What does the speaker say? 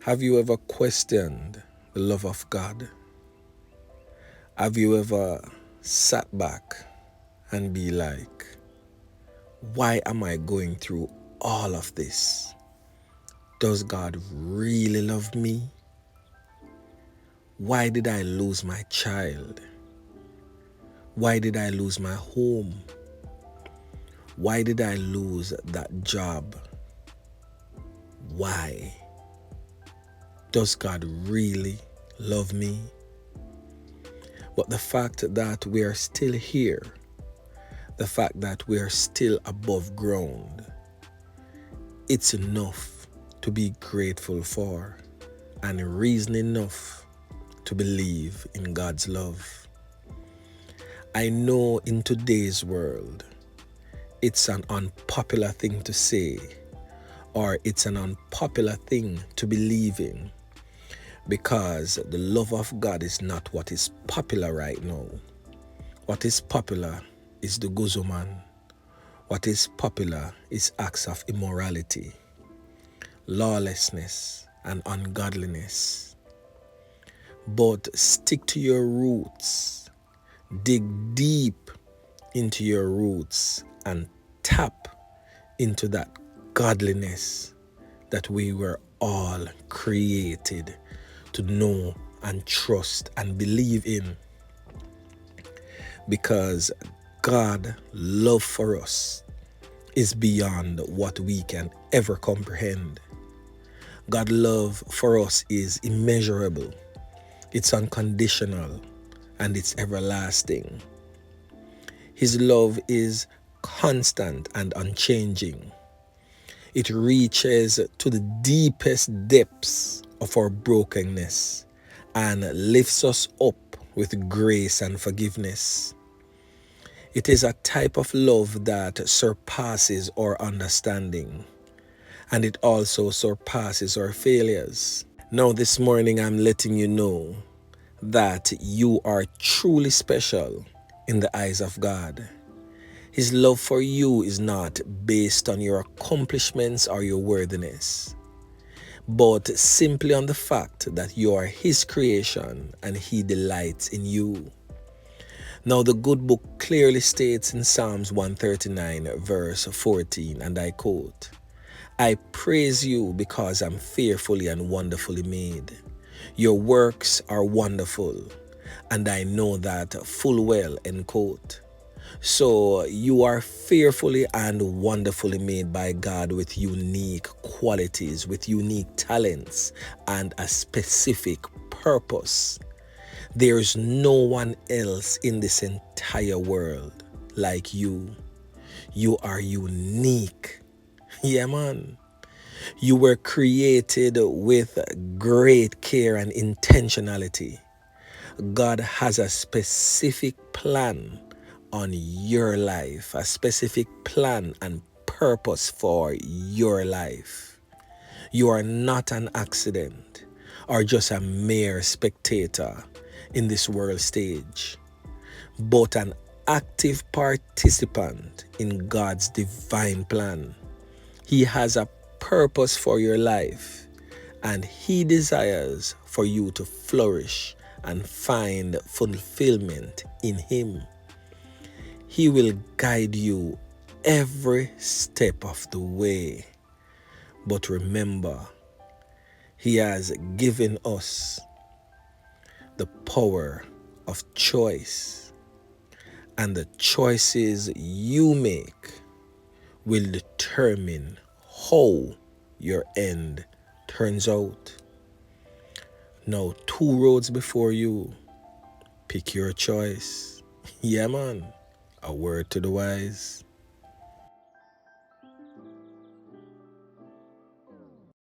Have you ever questioned the love of God? Have you ever sat back and be like, why am I going through all of this? Does God really love me? Why did I lose my child? Why did I lose my home? Why did I lose that job? Why? Does God really love me? But the fact that we are still here, the fact that we are still above ground, it's enough to be grateful for and reason enough to believe in God's love. I know in today's world, it's an unpopular thing to say, or it's an unpopular thing to believe in, because the love of God is not what is popular right now. What is popular is the guzo man. What is popular is acts of immorality, lawlessness, and ungodliness. But stick to your roots. Dig deep into your roots and tap into that godliness that we were all created to know and trust and believe in. Because God's love for us is beyond what we can ever comprehend. God's love for us is immeasurable, it's unconditional, and it's everlasting. His love is constant and unchanging. It reaches to the deepest depths of our brokenness and lifts us up with grace and forgiveness. It is a type of love that surpasses our understanding, and it also surpasses our failures. Now this morning I'm letting you know that you are truly special in the eyes of God. His love for you is not based on your accomplishments or your worthiness, but simply on the fact that you are His creation and He delights in you. Now the good book clearly states in Psalms 139 verse 14, and I quote, "I praise you because I'm fearfully and wonderfully made. Your works are wonderful, and I know that full well," end quote. So you are fearfully and wonderfully made by God with unique qualities, with unique talents, and a specific purpose. There's no one else in this entire world like you. You are unique. Yeah, man. You were created with great care and intentionality. God has a specific plan on your life, a specific plan and purpose for your life. You are not an accident or just a mere spectator in this world stage, but an active participant in God's divine plan. He has a purpose for your life, and He desires for you to flourish and find fulfillment in Him. He will guide you every step of the way. But remember, He has given us the power of choice, and the choices you make will determine how your end turns out. Now, two roads before you. Pick your choice. Yeah, man. A word to the wise.